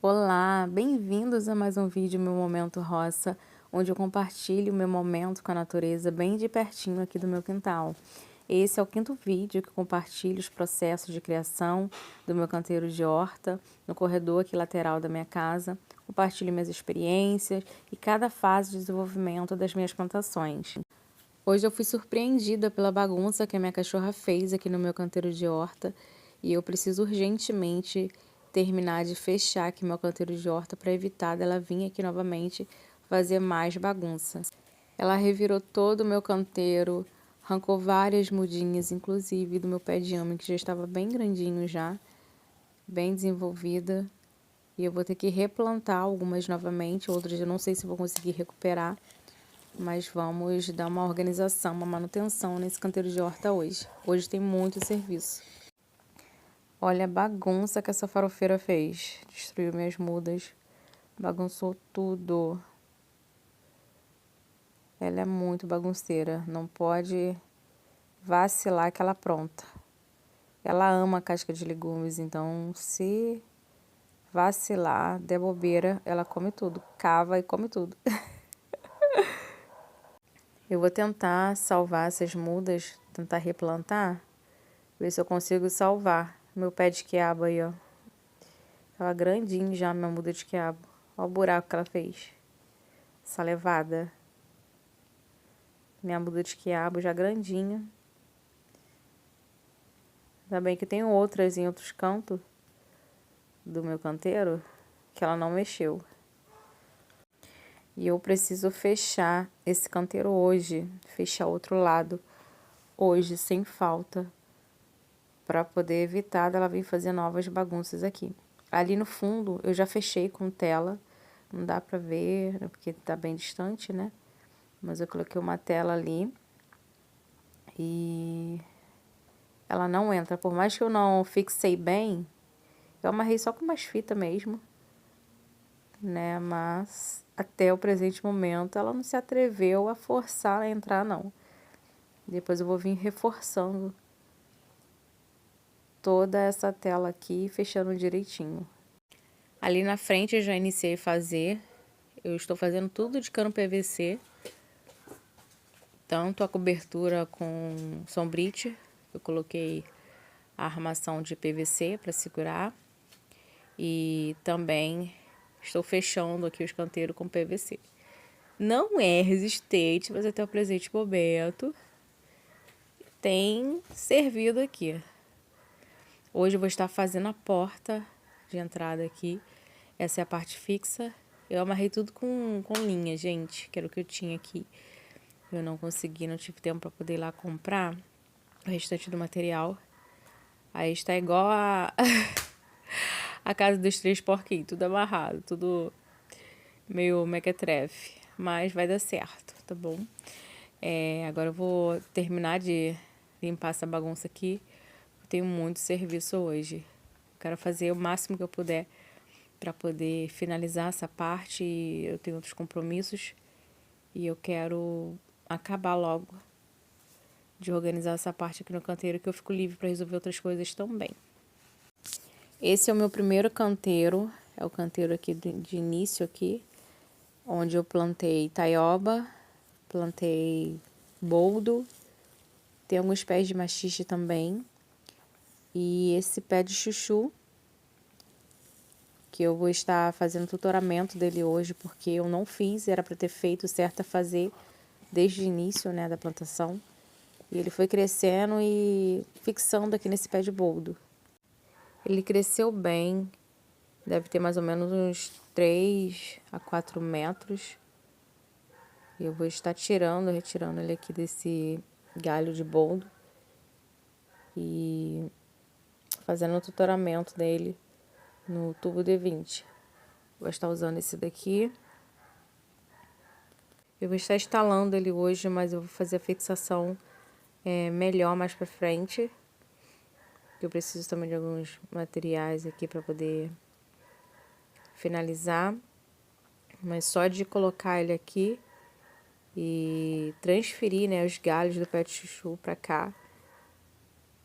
Olá, bem-vindos a mais um vídeo Meu Momento Roça, onde eu compartilho o meu momento com a natureza bem de pertinho aqui do meu quintal. Esse é o quinto vídeo que compartilho os processos de criação do meu canteiro de horta, no corredor aqui lateral da minha casa. Compartilho minhas experiências e cada fase de desenvolvimento das minhas plantações. Hoje eu fui surpreendida pela bagunça que a minha cachorra fez aqui no meu canteiro de horta e eu preciso urgentemente terminar de fechar aqui meu canteiro de horta para evitar dela vir aqui novamente fazer mais bagunça. Ela revirou todo o meu canteiro, arrancou várias mudinhas, inclusive do meu pé de ame, que já estava bem grandinho já, bem desenvolvida. E eu vou ter que replantar algumas novamente, outras eu não sei se vou conseguir recuperar. Mas vamos dar uma organização, uma manutenção nesse canteiro de horta hoje. Hoje tem muito serviço. Olha a bagunça que essa farofeira fez. Destruiu minhas mudas. Bagunçou tudo. Ela é muito bagunceira. Não pode vacilar que ela apronta. Ela ama casca de legumes, então se vacilar, der bobeira, ela come tudo. Cava e come tudo. Eu vou tentar salvar essas mudas, tentar replantar, ver se eu consigo salvar meu pé de quiabo aí, ó. Tava grandinho já minha muda de quiabo. Olha o buraco que ela fez. Essa levada. Minha muda de quiabo já grandinha. Ainda bem que tem outras em outros cantos do meu canteiro que ela não mexeu. E eu preciso fechar esse canteiro hoje, fechar o outro lado hoje, sem falta, para poder evitar dela vir fazer novas bagunças aqui. Ali no fundo eu já fechei com tela, não dá pra ver, porque tá bem distante, né? Mas eu coloquei uma tela ali e ela não entra. Por mais que eu não fixei bem, eu amarrei só com umas fitas mesmo, né? Mas até o presente momento ela não se atreveu a forçar a entrar, não. Depois eu vou vir reforçando toda essa tela aqui, fechando direitinho. Ali na frente eu já iniciei a fazer. Eu estou fazendo tudo de cano PVC. Tanto a cobertura com sombrite, eu coloquei a armação de PVC para segurar. E também estou fechando aqui os canteiros com PVC. Não é resistente, mas até o presente momento tem servido aqui. Hoje eu vou estar fazendo a porta de entrada aqui. Essa é a parte fixa. Eu amarrei tudo com linha, gente, que era o que eu tinha aqui. Eu não consegui, não tive tempo para poder ir lá comprar o restante do material. Aí está igual a casa dos três porquinhos, tudo amarrado, tudo meio mequetrefe. Mas vai dar certo, tá bom? Agora eu vou terminar de limpar essa bagunça aqui. Eu tenho muito serviço hoje. Quero fazer o máximo que eu puder para poder finalizar essa parte. Eu tenho outros compromissos e eu quero acabar logo de organizar essa parte aqui no canteiro, que eu fico livre para resolver outras coisas também. Esse é o meu primeiro canteiro, é o canteiro aqui de início aqui, onde eu plantei taioba, plantei boldo, tem alguns pés de maxixe também, e esse pé de chuchu, que eu vou estar fazendo tutoramento dele hoje, porque eu não fiz, era para ter feito certo a fazer desde o início, né, da plantação. E ele foi crescendo e fixando aqui nesse pé de boldo. Ele cresceu bem, deve ter mais ou menos uns 3 a 4 metros. Eu vou estar retirando ele aqui desse galho de boldo e fazendo o tutoramento dele no tubo D20. Vou estar usando esse daqui. Eu vou estar instalando ele hoje, mas eu vou fazer a fixação melhor mais pra frente. Eu preciso também de alguns materiais aqui para poder finalizar. Mas só de colocar ele aqui e transferir, né, os galhos do pé de chuchu para cá,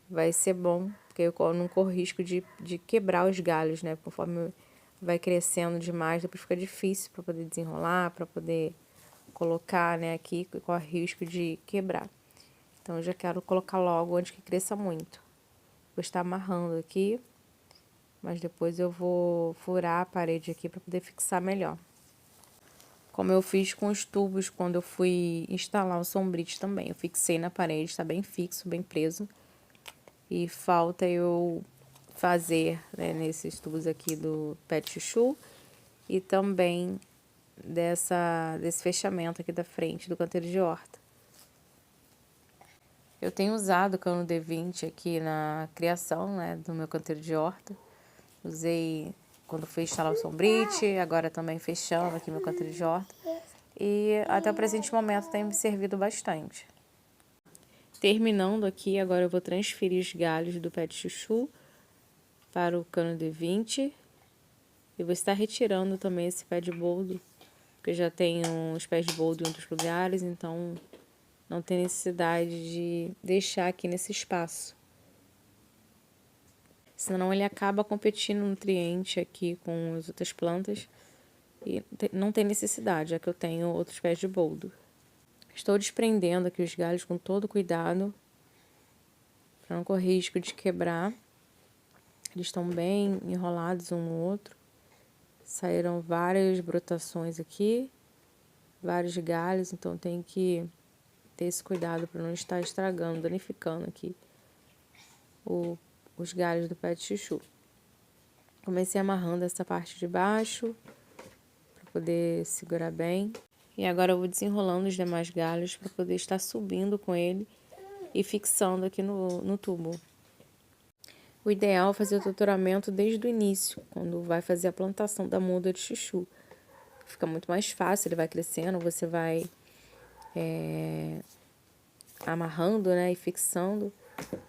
vai ser bom, porque eu não corro risco de quebrar os galhos, né, conforme vai crescendo demais, depois fica difícil para poder desenrolar, para poder colocar, né, aqui, corre risco de quebrar. Então, eu já quero colocar logo antes que cresça muito. Vou estar amarrando aqui, mas depois eu vou furar a parede aqui para poder fixar melhor. Como eu fiz com os tubos quando eu fui instalar o sombrite também. Eu fixei na parede, está bem fixo, bem preso. E falta eu fazer, né, nesses tubos aqui do pet chuchu e também desse fechamento aqui da frente do canteiro de horta. Eu tenho usado o cano D20 aqui na criação, né, do meu canteiro de horta. Usei quando fui instalar o sombrite, agora também fechando aqui meu canteiro de horta. E até o presente momento tem me servido bastante. Terminando aqui, agora eu vou transferir os galhos do pet chuchu para o cano D20. E vou estar retirando também esse pé de boldo, porque eu já tenho os pés de boldo em outros lugares, então não tem necessidade de deixar aqui nesse espaço. Senão ele acaba competindo nutriente aqui com as outras plantas e não tem necessidade, já que eu tenho outros pés de boldo. Estou desprendendo aqui os galhos com todo cuidado, para não correr risco de quebrar. Eles estão bem enrolados um no outro. Saíram várias brotações aqui, vários galhos, então tem que ter esse cuidado para não estar estragando, danificando aqui os galhos do pé de chuchu. Comecei amarrando essa parte de baixo para poder segurar bem. E agora eu vou desenrolando os demais galhos para poder estar subindo com ele e fixando aqui no tubo. O ideal é fazer o tutoramento desde o início, quando vai fazer a plantação da muda de chuchu. Fica muito mais fácil, ele vai crescendo, você vai amarrando, né, e fixando,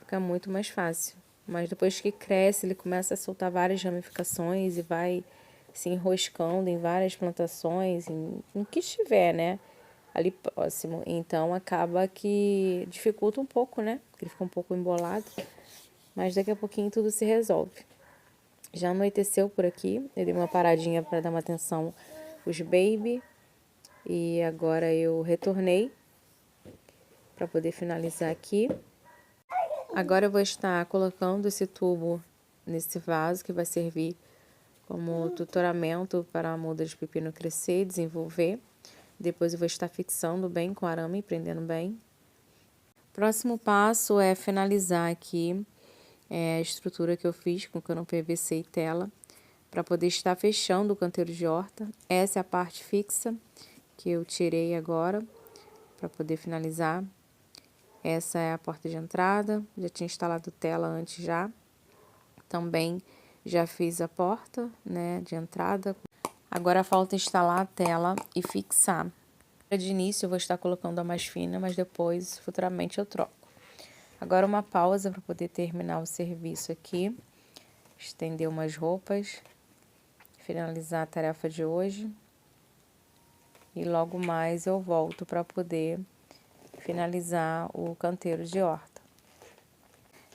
fica muito mais fácil. Mas depois que cresce, ele começa a soltar várias ramificações e vai se enroscando em várias plantações, em que estiver, né, ali próximo. Então, acaba que dificulta um pouco, né, porque ele fica um pouco embolado, mas daqui a pouquinho tudo se resolve. Já anoiteceu por aqui, eu dei uma paradinha para dar uma atenção os baby, e agora eu retornei para poder finalizar aqui. Agora eu vou estar colocando esse tubo nesse vaso que vai servir como tutoramento para a muda de pepino crescer e desenvolver. Depois eu vou estar fixando bem com arame, prendendo bem. Próximo passo é finalizar aqui a estrutura que eu fiz com cano PVC e tela, para poder estar fechando o canteiro de horta. Essa é a parte fixa que eu tirei agora, para poder finalizar. Essa é a porta de entrada, já tinha instalado tela antes já. Também já fiz a porta, né, de entrada. Agora falta instalar a tela e fixar. De início eu vou estar colocando a mais fina, mas depois, futuramente, eu troco. Agora uma pausa para poder terminar o serviço aqui. Estender umas roupas. Finalizar a tarefa de hoje. E logo mais eu volto para poder finalizar o canteiro de horta.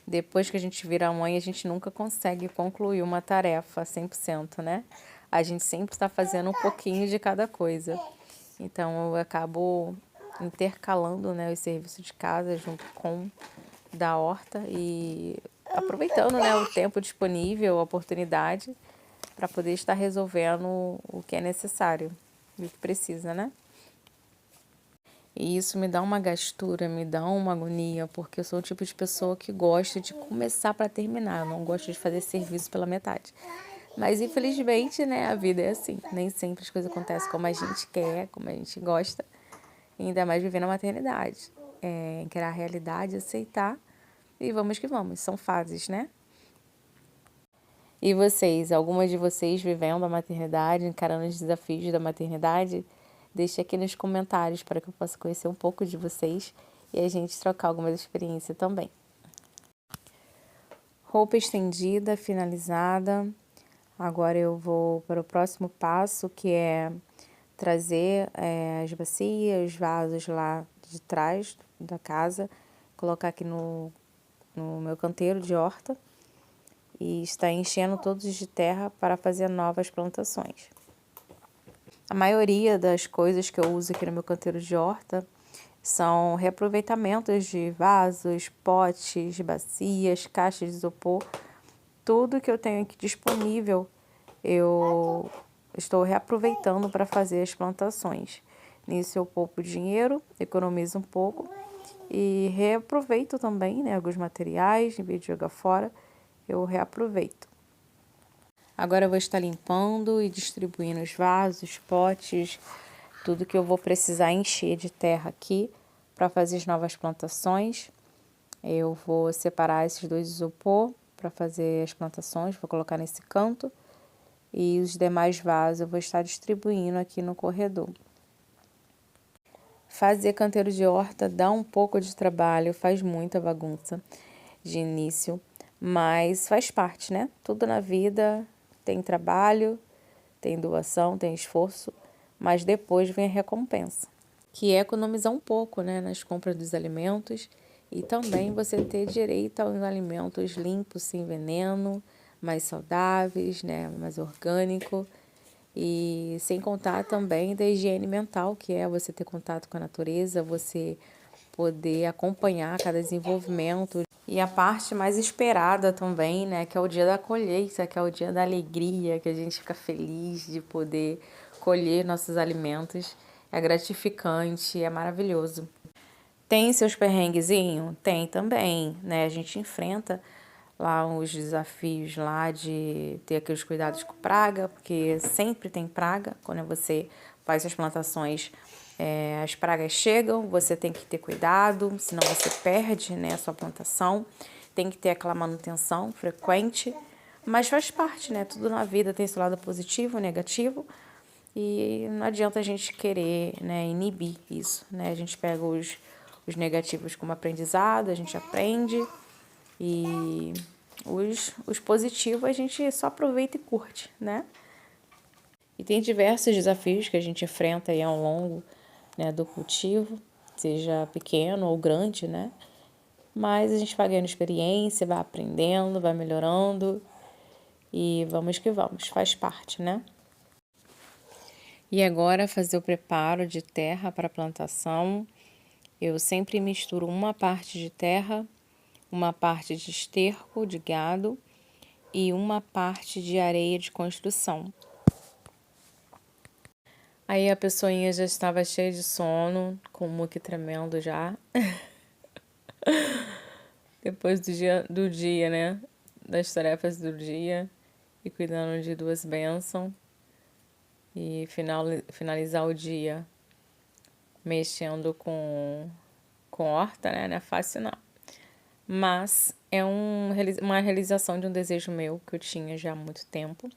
Depois que a gente vira mãe, a gente nunca consegue concluir uma tarefa 100%, né? A gente sempre está fazendo um pouquinho de cada coisa. Então, eu acabo intercalando, né, os serviços de casa junto com da horta e aproveitando, né, o tempo disponível, a oportunidade, para poder estar resolvendo o que é necessário e o que precisa, né? E isso me dá uma gastura, me dá uma agonia, porque eu sou o tipo de pessoa que gosta de começar para terminar, eu não gosto de fazer serviço pela metade. Mas infelizmente, né, a vida é assim, nem sempre as coisas acontecem como a gente quer, como a gente gosta, ainda mais vivendo a maternidade. Encarar a realidade, aceitar e vamos que vamos, são fases, né? E vocês, algumas de vocês vivendo a maternidade, encarando os desafios da maternidade? Deixe aqui nos comentários para que eu possa conhecer um pouco de vocês e a gente trocar algumas experiências também. Roupa estendida, finalizada. Agora eu vou para o próximo passo, que é trazer as bacias, os vasos lá de trás da casa, colocar aqui no meu canteiro de horta. e está enchendo todos de terra para fazer novas plantações. A maioria das coisas que eu uso aqui no meu canteiro de horta são reaproveitamentos de vasos, potes, bacias, caixas de isopor. Tudo que eu tenho aqui disponível, eu estou reaproveitando para fazer as plantações. Nisso eu poupo dinheiro, economizo um pouco e reaproveito também, né, alguns materiais, em vez de jogar fora, eu reaproveito. Agora eu vou estar limpando e distribuindo os vasos, potes, tudo que eu vou precisar encher de terra aqui para fazer as novas plantações. Eu vou separar esses 2 isopor para fazer as plantações, vou colocar nesse canto. E os demais vasos eu vou estar distribuindo aqui no corredor. Fazer canteiro de horta dá um pouco de trabalho, faz muita bagunça de início, mas faz parte, né? Tudo na vida tem trabalho, tem doação, tem esforço, mas depois vem a recompensa, que é economizar um pouco, né, nas compras dos alimentos e também você ter direito aos alimentos limpos, sem veneno, mais saudáveis, né, mais orgânico. E sem contar também da higiene mental, que é você ter contato com a natureza, você poder acompanhar cada desenvolvimento. E a parte mais esperada também, né, que é o dia da colheita, que é o dia da alegria, que a gente fica feliz de poder colher nossos alimentos. É gratificante, é maravilhoso. Tem seus perrenguezinhos? Tem também, né? A gente enfrenta lá os desafios lá de ter aqueles cuidados com praga, porque sempre tem praga. Quando você faz as plantações, as pragas chegam, você tem que ter cuidado, senão você perde, né, a sua plantação. Tem que ter aquela manutenção frequente, mas faz parte, né? Tudo na vida tem seu lado positivo, negativo, e não adianta a gente querer, né, inibir isso, né? A gente pega os negativos como aprendizado, a gente aprende, e os positivos a gente só aproveita e curte, né? E tem diversos desafios que a gente enfrenta aí ao longo, né, do cultivo, seja pequeno ou grande, né? Mas a gente vai ganhando experiência, vai aprendendo, vai melhorando e vamos que vamos, faz parte, né? E agora fazer o preparo de terra para a plantação. Eu sempre misturo uma parte de terra, uma parte de esterco de gado e uma parte de areia de construção. Aí a pessoinha já estava cheia de sono, com o muque tremendo já. Depois do dia, né? Das tarefas do dia e cuidando de 2 bênçãos. E finalizar o dia mexendo com horta, né? Não é fácil não. Mas é uma realização de um desejo meu que eu tinha já há muito tempo,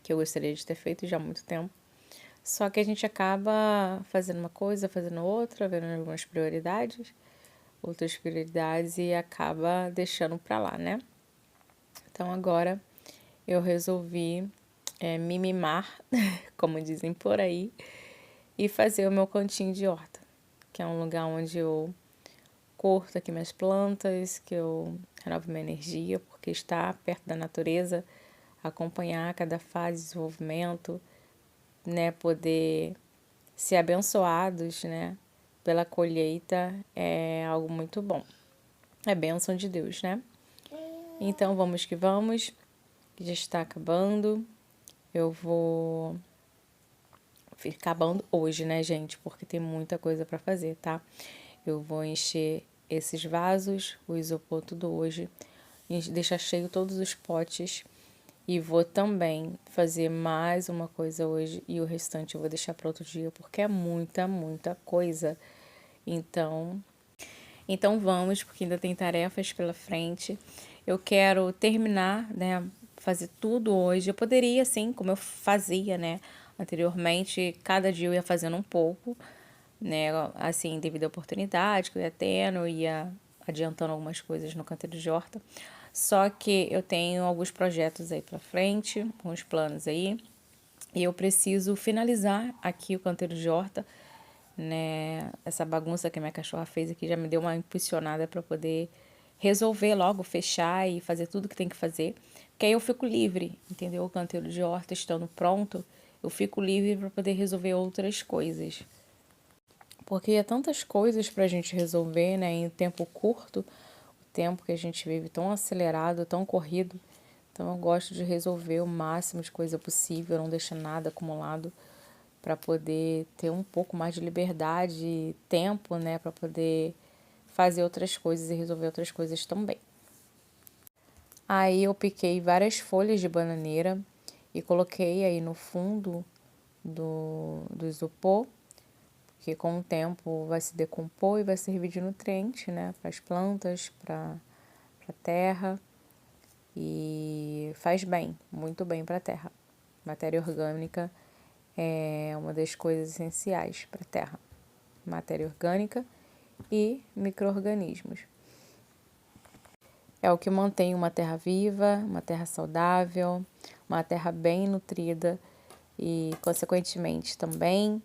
que eu gostaria de ter feito já há muito tempo. Só que a gente acaba fazendo uma coisa, fazendo outra, vendo algumas prioridades, outras prioridades e acaba deixando pra lá, né? Então agora eu resolvi me mimar, como dizem por aí, e fazer o meu cantinho de horta, que é um lugar onde eu curto aqui minhas plantas, que eu renovo minha energia, porque estar perto da natureza, acompanhar cada fase de desenvolvimento, né, poder ser abençoados, né, pela colheita é algo muito bom. É bênção de Deus, né? Então vamos que vamos, que já está acabando. Eu vou ficar acabando hoje, né, gente? Porque tem muita coisa para fazer, tá? Eu vou encher esses vasos, o isopor tudo hoje, deixar cheio todos os potes e vou também fazer mais uma coisa hoje e o restante eu vou deixar para outro dia, porque é muita, muita coisa. Então vamos, porque ainda tem tarefas pela frente. Eu quero terminar, né, fazer tudo hoje. Eu poderia, assim, como eu fazia, né, anteriormente, cada dia eu ia fazendo um pouco, né, assim, devido à oportunidade que eu ia tendo, eu ia adiantando algumas coisas no canteiro de horta. Só que eu tenho alguns projetos aí pra frente, alguns planos aí, e eu preciso finalizar aqui o canteiro de horta, né? Essa bagunça que a minha cachorra fez aqui já me deu uma impulsionada para poder resolver logo, fechar e fazer tudo que tem que fazer, porque aí eu fico livre, entendeu? O canteiro de horta estando pronto, eu fico livre para poder resolver outras coisas. Porque é tantas coisas para a gente resolver, né, em tempo curto, o tempo que a gente vive tão acelerado, tão corrido. Então eu gosto de resolver o máximo de coisa possível, não deixar nada acumulado para poder ter um pouco mais de liberdade e tempo, né, para poder fazer outras coisas e resolver outras coisas também. Aí eu piquei várias folhas de bananeira e coloquei aí no fundo do isopor, que com o tempo vai se decompor e vai servir de nutriente, né, para as plantas, para a terra, e faz bem, muito bem para a terra. Matéria orgânica é uma das coisas essenciais para a terra. Matéria orgânica e micro-organismos. É o que mantém uma terra viva, uma terra saudável, uma terra bem nutrida e, consequentemente, também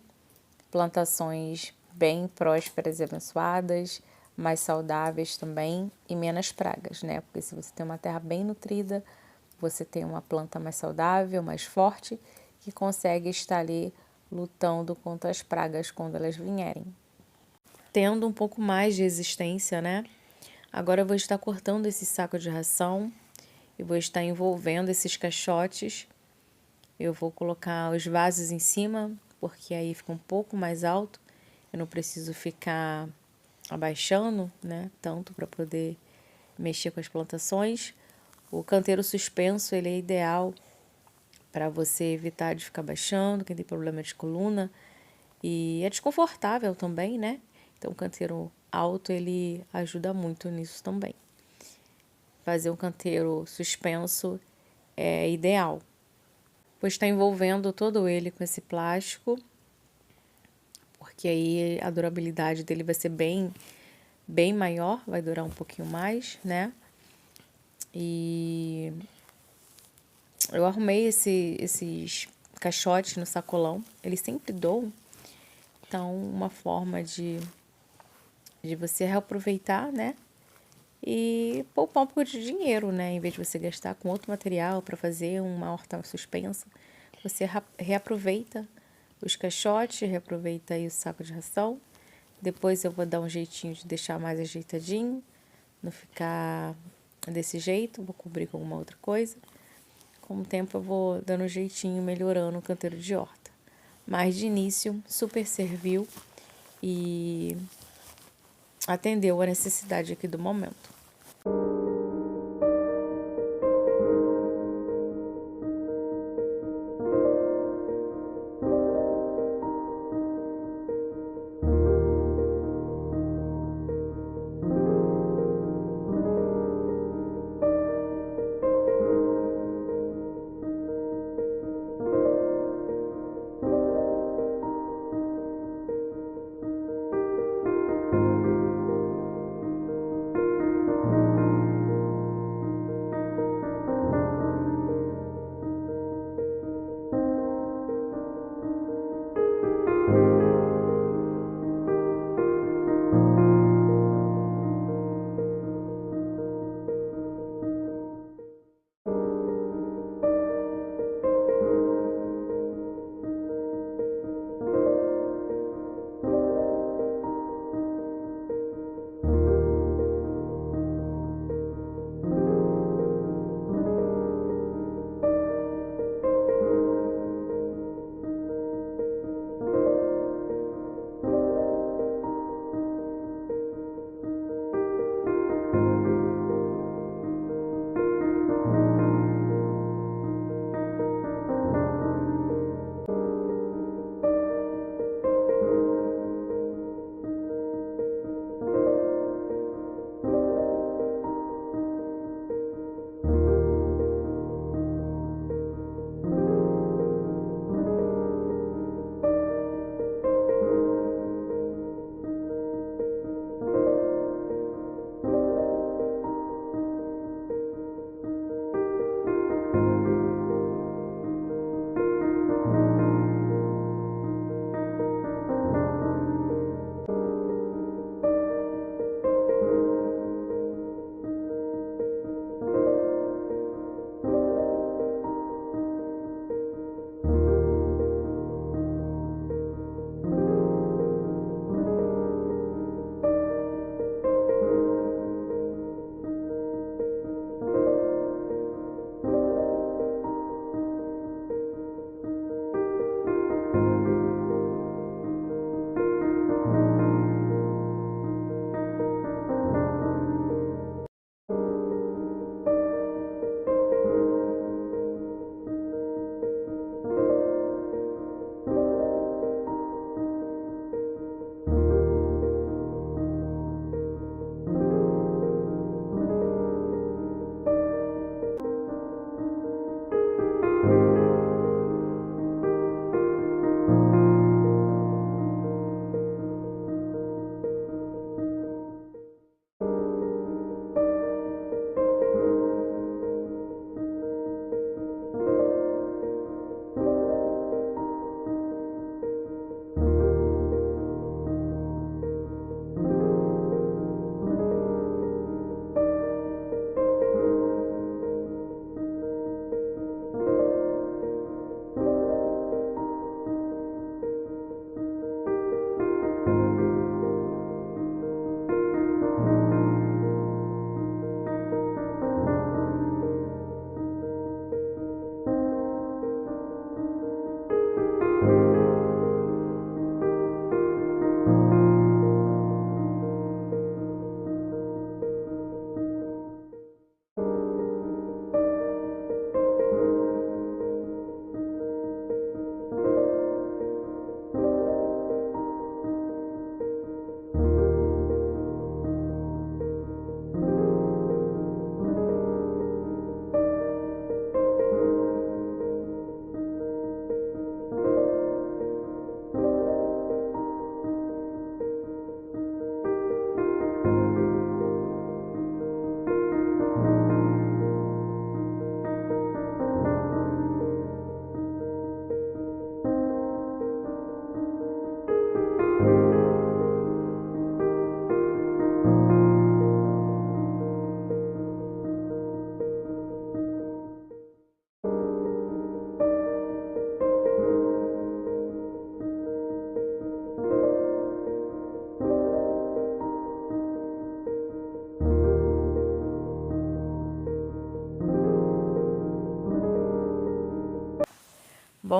plantações bem prósperas e abençoadas, mais saudáveis também e menos pragas, né? Porque se você tem uma terra bem nutrida, você tem uma planta mais saudável, mais forte, que consegue estar ali lutando contra as pragas quando elas vierem. Tendo um pouco mais de resistência, né? Agora eu vou estar cortando esse saco de ração e vou estar envolvendo esses caixotes. Eu vou colocar os vasos em cima, porque aí fica um pouco mais alto. Eu não preciso ficar abaixando, né, tanto para poder mexer com as plantações. O canteiro suspenso, ele é ideal para você evitar de ficar baixando, quem tem problema de coluna. E é desconfortável também, né? Então, o canteiro alto, ele ajuda muito nisso também. Fazer um canteiro suspenso é ideal, pois está envolvendo todo ele com esse plástico, porque aí a durabilidade dele vai ser bem maior, vai durar um pouquinho mais, né? E eu arrumei esses caixotes no sacolão, eles sempre doam, então uma forma de você reaproveitar, né? E poupar um pouco de dinheiro, né? Em vez de você gastar com outro material para fazer uma horta suspensa, você reaproveita os caixotes, reaproveita aí o saco de ração. Depois eu vou dar um jeitinho de deixar mais ajeitadinho, não ficar desse jeito, vou cobrir com alguma outra coisa. Com o tempo eu vou dando um jeitinho, melhorando o canteiro de horta. Mas de início, super serviu e atendeu a necessidade aqui do momento.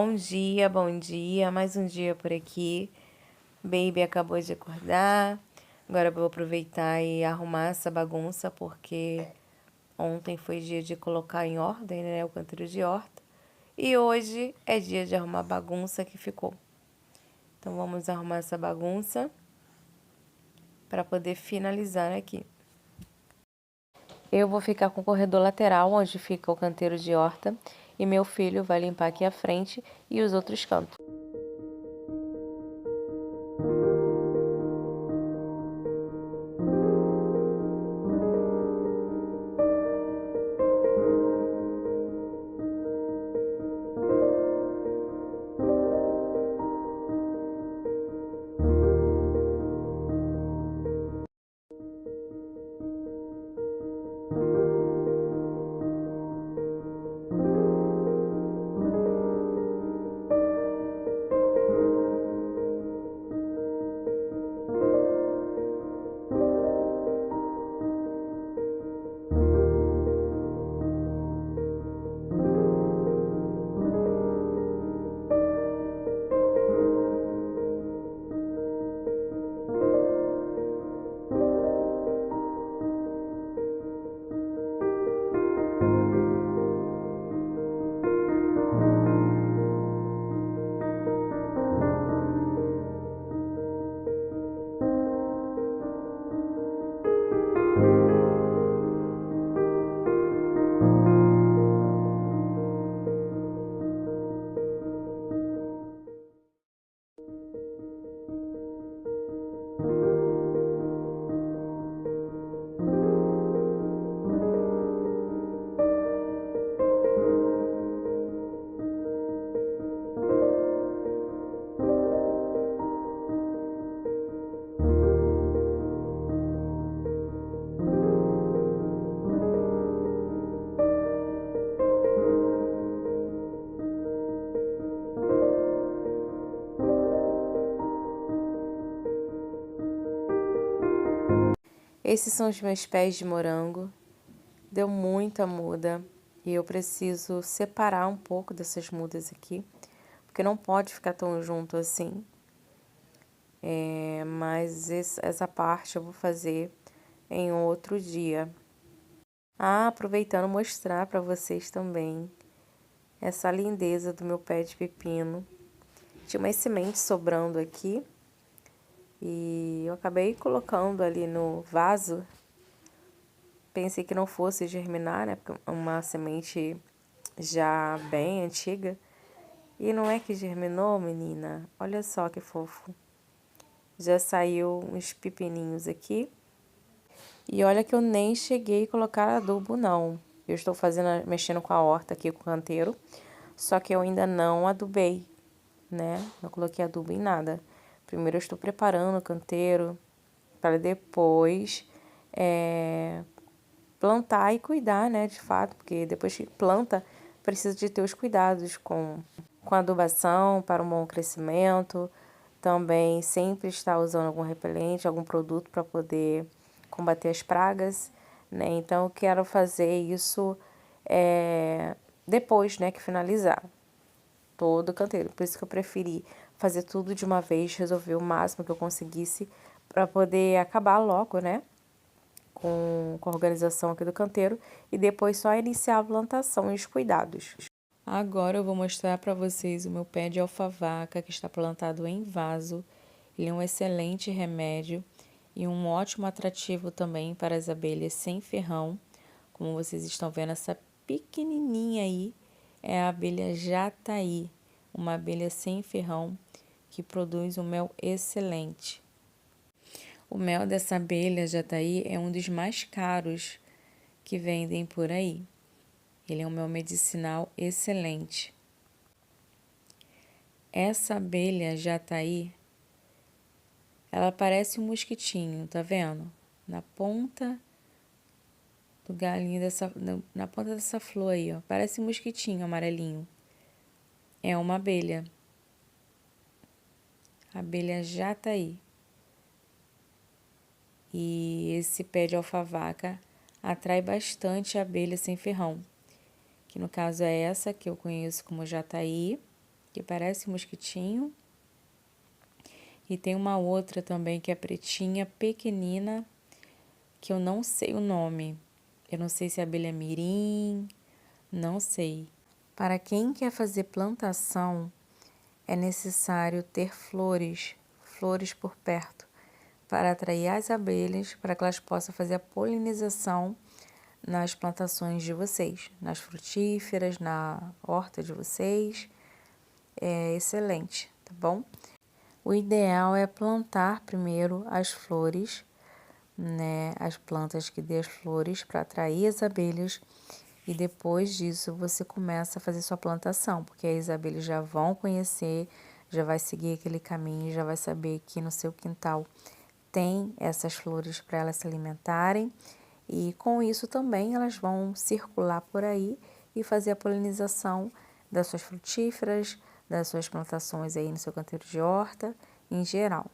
Bom dia, mais um dia por aqui. Baby acabou de acordar. Agora eu vou aproveitar e arrumar essa bagunça, porque ontem foi dia de colocar em ordem, né, o canteiro de horta. E hoje é dia de arrumar a bagunça que ficou. Então vamos arrumar essa bagunça para poder finalizar aqui. Eu vou ficar com o corredor lateral, onde fica o canteiro de horta, e meu filho vai limpar aqui a frente e os outros cantos. Esses são os meus pés de morango. Deu muita muda e eu preciso separar um pouco dessas mudas aqui, porque não pode ficar tão junto assim. Mas essa parte eu vou fazer em outro dia. Aproveitando mostrar para vocês também essa lindeza do meu pé de pepino. Tinha umas sementes sobrando aqui e eu acabei colocando ali no vaso. Pensei que não fosse germinar, né? Porque é uma semente já bem antiga. E não é que germinou, menina? Olha só que fofo. Já saiu uns pepininhos aqui. E olha que eu nem cheguei a colocar adubo, não. Eu estou mexendo com a horta aqui, com o canteiro. Só que eu ainda não adubei, né? Não coloquei adubo em nada. Primeiro eu estou preparando o canteiro para depois plantar e cuidar, né, de fato, porque depois que planta, precisa de ter os cuidados com a adubação para um bom crescimento, também sempre estar usando algum repelente, algum produto para poder combater as pragas, né, então eu quero fazer isso depois, né, que finalizar todo o canteiro, por isso que eu preferi fazer tudo de uma vez, resolver o máximo que eu conseguisse para poder acabar logo, né, com a organização aqui do canteiro e depois só iniciar a plantação e os cuidados. Agora eu vou mostrar para vocês o meu pé de alfavaca que está plantado em vaso. Ele é um excelente remédio e um ótimo atrativo também para as abelhas sem ferrão. Como vocês estão vendo, essa pequenininha aí é a abelha jataí, uma abelha sem ferrão que produz um mel excelente. O mel dessa abelha jataí é um dos mais caros que vendem por aí. Ele é um mel medicinal excelente. Essa abelha jataí, ela parece um mosquitinho, tá vendo? Na ponta do galinho na ponta dessa flor aí, ó, parece um mosquitinho amarelinho. É uma abelha. Abelha jataí. E esse pé de alfavaca atrai bastante abelha sem ferrão, que no caso é essa que eu conheço como jataí, que parece um mosquitinho. E tem uma outra também que é pretinha, pequenina, que eu não sei o nome. Eu não sei se é abelha mirim, não sei. Para quem quer fazer plantação, é necessário ter flores por perto, para atrair as abelhas, para que elas possam fazer a polinização nas plantações de vocês, nas frutíferas, na horta de vocês. É excelente, tá bom? O ideal é plantar primeiro as flores, né? As plantas que dê as flores para atrair as abelhas. E depois disso você começa a fazer sua plantação, porque aí as abelhas já vão conhecer, já vai seguir aquele caminho, já vai saber que no seu quintal tem essas flores para elas se alimentarem. E com isso também elas vão circular por aí e fazer a polinização das suas frutíferas, das suas plantações aí no seu canteiro de horta, em geral.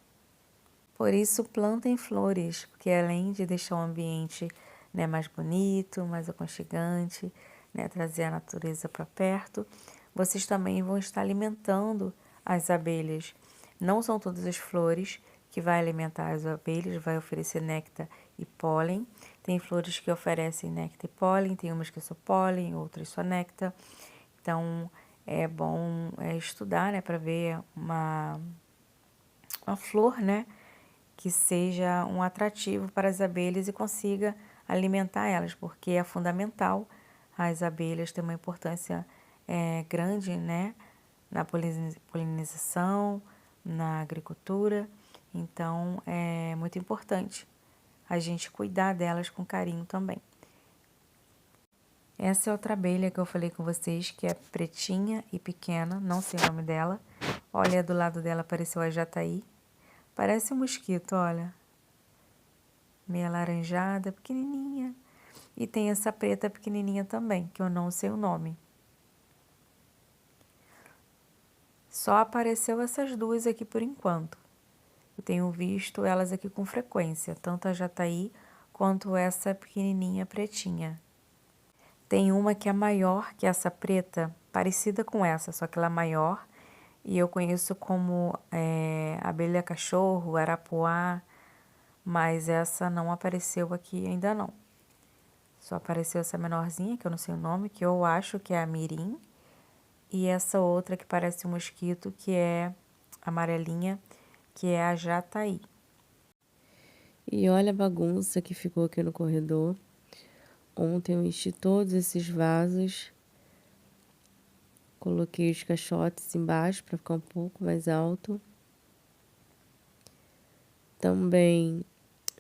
Por isso, plantem flores, porque além de deixar o ambiente, né, mais bonito, mais aconchegante, né, trazer a natureza para perto, vocês também vão estar alimentando as abelhas. Não são todas as flores que vai alimentar as abelhas, vai oferecer néctar e pólen. Tem flores que oferecem néctar e pólen, tem umas que é só pólen, outras só néctar. Então, é bom estudar, né, para ver uma flor, né, que seja um atrativo para as abelhas e consiga alimentar elas, porque é fundamental. As abelhas têm uma importância grande, né, na polinização, na agricultura. Então, é muito importante a gente cuidar delas com carinho também. Essa é outra abelha que eu falei com vocês, que é pretinha e pequena, não sei o nome dela. Olha, do lado dela apareceu a jataí. Parece um mosquito, olha. Meia laranjada, pequenininha. E tem essa preta pequenininha também, que eu não sei o nome. Só apareceu essas duas aqui por enquanto. Eu tenho visto elas aqui com frequência, tanto a jataí quanto essa pequenininha pretinha. Tem uma que é maior que essa preta, parecida com essa, só que ela é maior. E eu conheço como abelha cachorro, arapuá, mas essa não apareceu aqui ainda não. Só apareceu essa menorzinha, que eu não sei o nome, que eu acho que é a mirim. E essa outra que parece um mosquito, que é amarelinha, que é a jataí. E olha a bagunça que ficou aqui no corredor. Ontem eu enchi todos esses vasos. Coloquei os caixotes embaixo para ficar um pouco mais alto. Também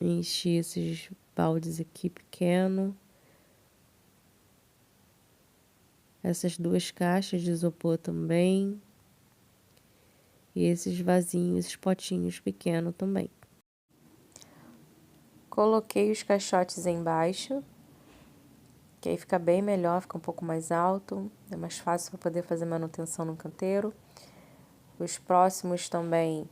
enchi esses baldes aqui pequeno. Essas duas caixas de isopor também. E esses vasinhos, esses potinhos pequenos também. Coloquei os caixotes embaixo, que aí fica bem melhor, fica um pouco mais alto. É mais fácil para poder fazer manutenção no canteiro. Os próximos também,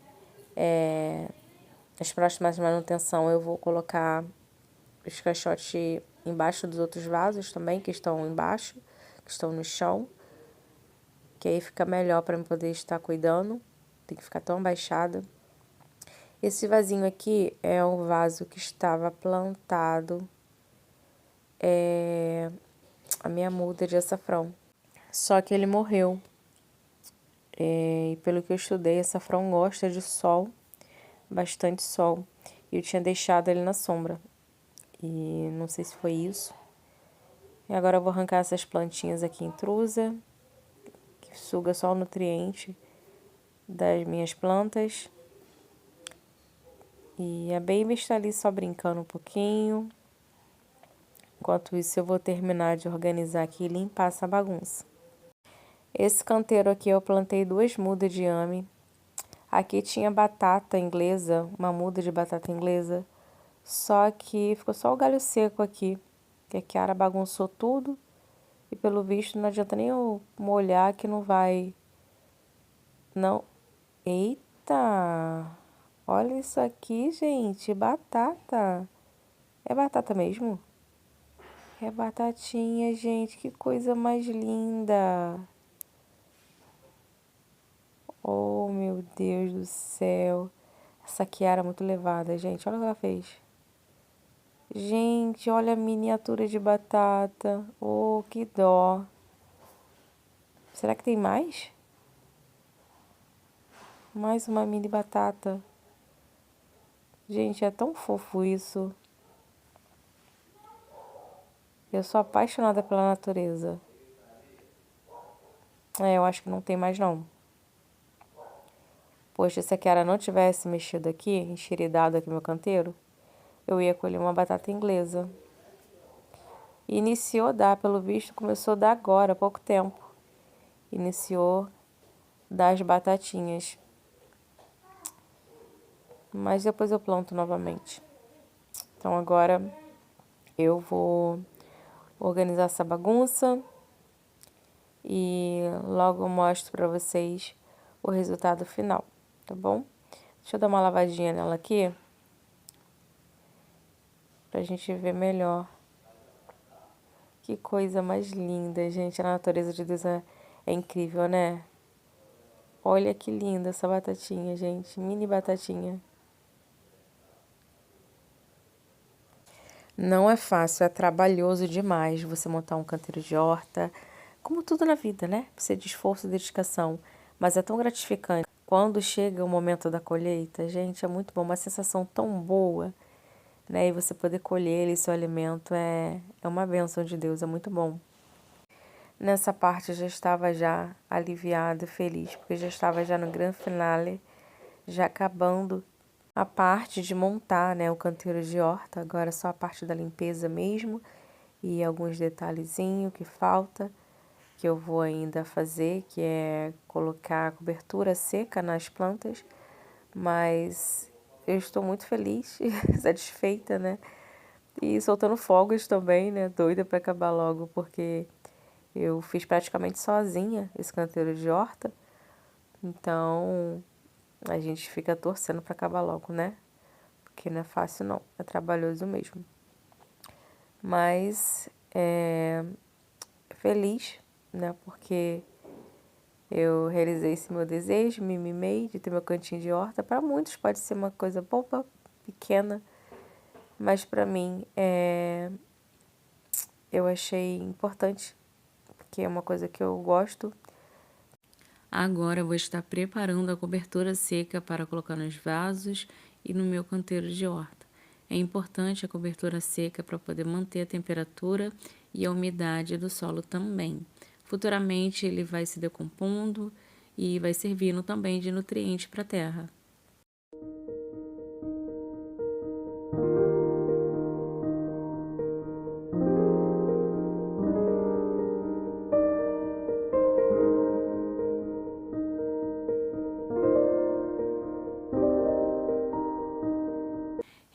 as próximas manutenção eu vou colocar os caixotes embaixo dos outros vasos também, que estão embaixo, que estão no chão. Que aí fica melhor para eu poder estar cuidando. Tem que ficar tão abaixada. Esse vasinho aqui é um vaso que estava plantado a minha muda de açafrão. Só que ele morreu. E pelo que eu estudei, açafrão gosta de sol, bastante sol. E eu tinha deixado ele na sombra. E não sei se foi isso. E agora eu vou arrancar essas plantinhas aqui intrusa, que suga só o nutriente das minhas plantas. E a Baby está ali só brincando um pouquinho. Enquanto isso, eu vou terminar de organizar aqui e limpar essa bagunça. Esse canteiro aqui eu plantei 2 mudas de ame. Aqui tinha batata inglesa, uma muda de batata inglesa. Só que ficou só o galho seco aqui, que a Kiara bagunçou tudo. E pelo visto não adianta nem eu molhar que não vai... Não. Eita! Olha isso aqui, gente. Batata. É batata mesmo? É batatinha, gente. Que coisa mais linda. Oh, meu Deus do céu. Essa Kiara é muito levada, gente. Olha o que ela fez. Gente, olha a miniatura de batata. Oh, que dó. Será que tem mais? Mais uma mini batata. Gente, é tão fofo isso. Eu sou apaixonada pela natureza. Eu acho que não tem mais não. Poxa, se a Kiara não tivesse mexido aqui, enxeridado aqui no meu canteiro, eu ia colher uma batata inglesa. Iniciou a dar, pelo visto, começou a dar agora, há pouco tempo. Iniciou das batatinhas. Mas depois eu planto novamente. Então agora eu vou organizar essa bagunça e logo eu mostro pra vocês o resultado final, tá bom? Deixa eu dar uma lavadinha nela aqui pra gente ver melhor. Que coisa mais linda, gente. A natureza de Deus é incrível, né? Olha que linda essa batatinha, gente. Mini batatinha. Não é fácil, é trabalhoso demais você montar um canteiro de horta. Como tudo na vida, né? Precisa de esforço e dedicação. Mas é tão gratificante. Quando chega o momento da colheita, gente, é muito bom. Uma sensação tão boa, né? E você poder colher ele, seu alimento, é uma bênção de Deus, é muito bom. Nessa parte eu já estava já aliviada e feliz, porque já estava já no grande finale, já acabando a parte de montar, né, o canteiro de horta. Agora só a parte da limpeza mesmo e alguns detalhezinhos que falta, que eu vou ainda fazer, que é colocar a cobertura seca nas plantas, mas eu estou muito feliz, satisfeita, né? E soltando fogos também, né? Doida para acabar logo, porque eu fiz praticamente sozinha esse canteiro de horta, então a gente fica torcendo para acabar logo, né? Porque não é fácil não, é trabalhoso mesmo. Mas feliz, né? Porque eu realizei esse meu desejo, me mimei de ter meu cantinho de horta. Para muitos pode ser uma coisa boba, pequena, mas para mim eu achei importante, porque é uma coisa que eu gosto. Agora eu vou estar preparando a cobertura seca para colocar nos vasos e no meu canteiro de horta. É importante a cobertura seca para poder manter a temperatura e a umidade do solo também. Futuramente ele vai se decompondo e vai servindo também de nutriente para a terra.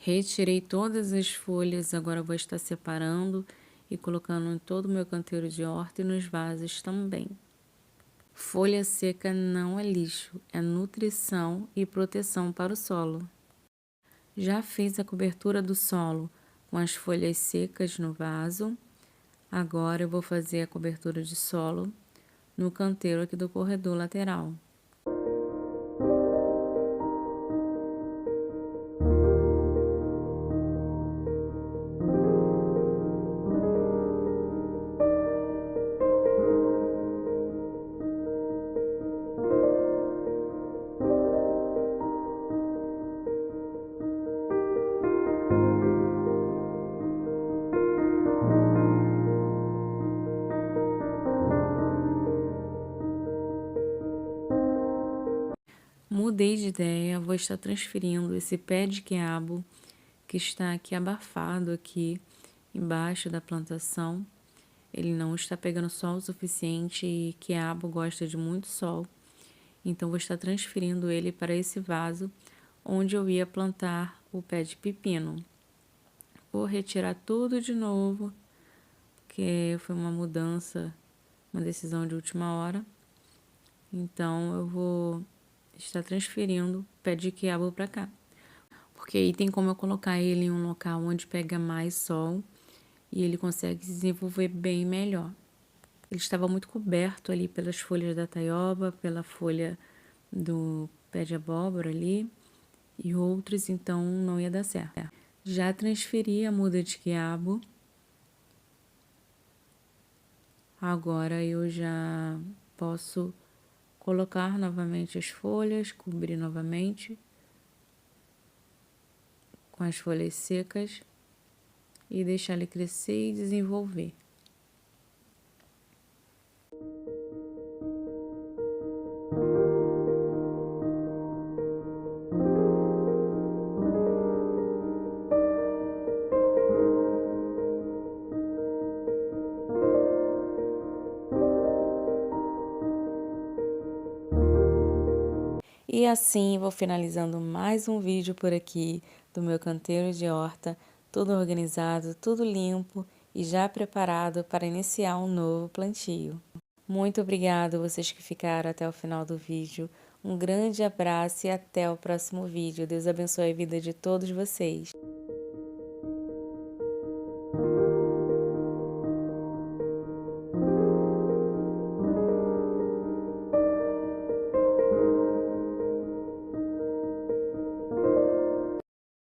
Retirei todas as folhas, agora vou estar separando e colocando em todo o meu canteiro de horta e nos vasos também. Folha seca não é lixo, é nutrição e proteção para o solo. Já fiz a cobertura do solo com as folhas secas no vaso. Agora eu vou fazer a cobertura de solo no canteiro aqui do corredor lateral. Mudei de ideia, vou estar transferindo esse pé de quiabo que está aqui abafado aqui embaixo da plantação. Ele não está pegando sol o suficiente e quiabo gosta de muito sol. Então vou estar transferindo ele para esse vaso onde eu ia plantar o pé de pepino. Vou retirar tudo de novo, porque foi uma mudança, uma decisão de última hora. Então eu vou estar transferindo o pé de quiabo para cá. Porque aí tem como eu colocar ele em um local onde pega mais sol e ele consegue se desenvolver bem melhor. Ele estava muito coberto ali pelas folhas da taioba, pela folha do pé de abóbora ali e outros, então não ia dar certo. Já transferi a muda de quiabo. Agora eu já posso colocar novamente as folhas, cobrir novamente com as folhas secas e deixar ele crescer e desenvolver. E assim vou finalizando mais um vídeo por aqui do meu canteiro de horta, tudo organizado, tudo limpo e já preparado para iniciar um novo plantio. Muito obrigada vocês que ficaram até o final do vídeo. Um grande abraço e até o próximo vídeo. Deus abençoe a vida de todos vocês.